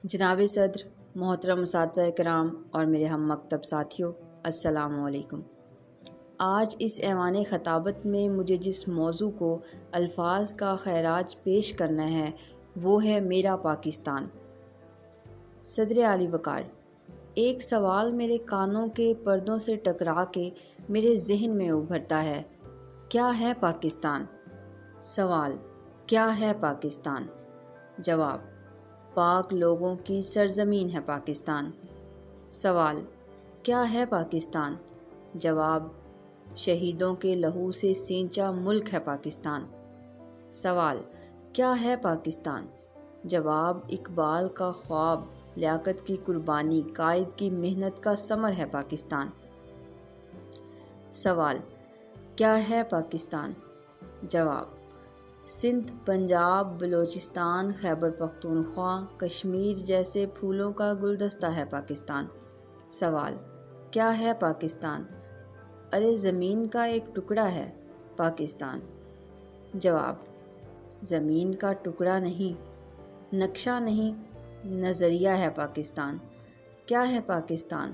جناب صدر، محترم اساتذہ کرام اور میرے ہم مکتب ساتھیوں، السلام علیکم۔ آج اس ایوان خطابت میں مجھے جس موضوع کو الفاظ کا خیراج پیش کرنا ہے وہ ہے میرا پاکستان۔ صدر عالی وقار، ایک سوال میرے کانوں کے پردوں سے ٹکرا کے میرے ذہن میں ابھرتا ہے، کیا ہے پاکستان؟ سوال، کیا ہے پاکستان؟ جواب، پاک لوگوں کی سرزمین ہے پاکستان۔ سوال، کیا ہے پاکستان؟ جواب، شہیدوں کے لہو سے سینچا ملک ہے پاکستان۔ سوال، کیا ہے پاکستان؟ جواب، اقبال کا خواب، لیاقت کی قربانی، قائد کی محنت کا ثمر ہے پاکستان۔ سوال، کیا ہے پاکستان؟ جواب، سندھ، پنجاب، بلوچستان، خیبر پختونخوا، کشمیر جیسے پھولوں کا گلدستہ ہے پاکستان۔ سوال، کیا ہے پاکستان؟ ارے زمین کا ایک ٹکڑا ہے پاکستان۔ جواب، زمین کا ٹکڑا نہیں، نقشہ نہیں، نظریہ ہے پاکستان۔ کیا ہے پاکستان؟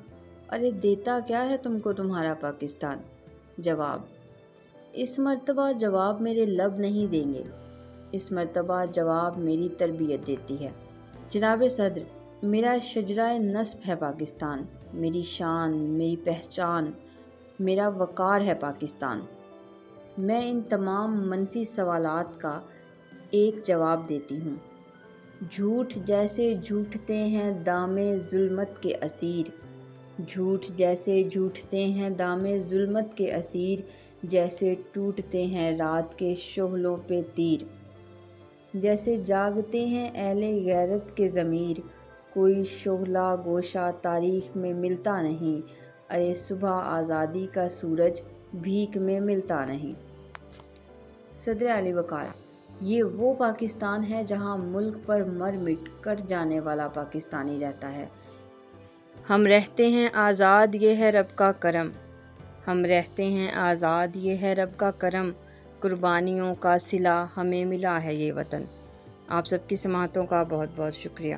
ارے دیتا کیا ہے تم کو تمہارا پاکستان؟ جواب، اس مرتبہ جواب میرے لب نہیں دیں گے، اس مرتبہ جواب میری تربیت دیتی ہے۔ جناب صدر، میرا شجرہ نسب ہے پاکستان، میری شان، میری پہچان، میرا وقار ہے پاکستان۔ میں ان تمام منفی سوالات کا ایک جواب دیتی ہوں۔ جھوٹ جیسے جھوٹتے ہیں دام ظلمت کے اسیر، جھوٹ جیسے جھوٹتے ہیں دام ظلمت کے اسیر، جیسے ٹوٹتے ہیں رات کے شعلوں پہ تیر، جیسے جاگتے ہیں اہل غیرت کے ضمیر، کوئی شعلہ گوشہ تاریخ میں ملتا نہیں، ارے صبح آزادی کا سورج بھیک میں ملتا نہیں۔ صدر عالی وقار، یہ وہ پاکستان ہے جہاں ملک پر مر مٹ کر جانے والا پاکستانی رہتا ہے۔ ہم رہتے ہیں آزاد، یہ ہے رب کا کرم، ہم رہتے ہیں آزاد، یہ ہے رب کا کرم، قربانیوں کا صلہ ہمیں ملا ہے یہ وطن۔ آپ سب کی سماعتوں کا بہت بہت شکریہ۔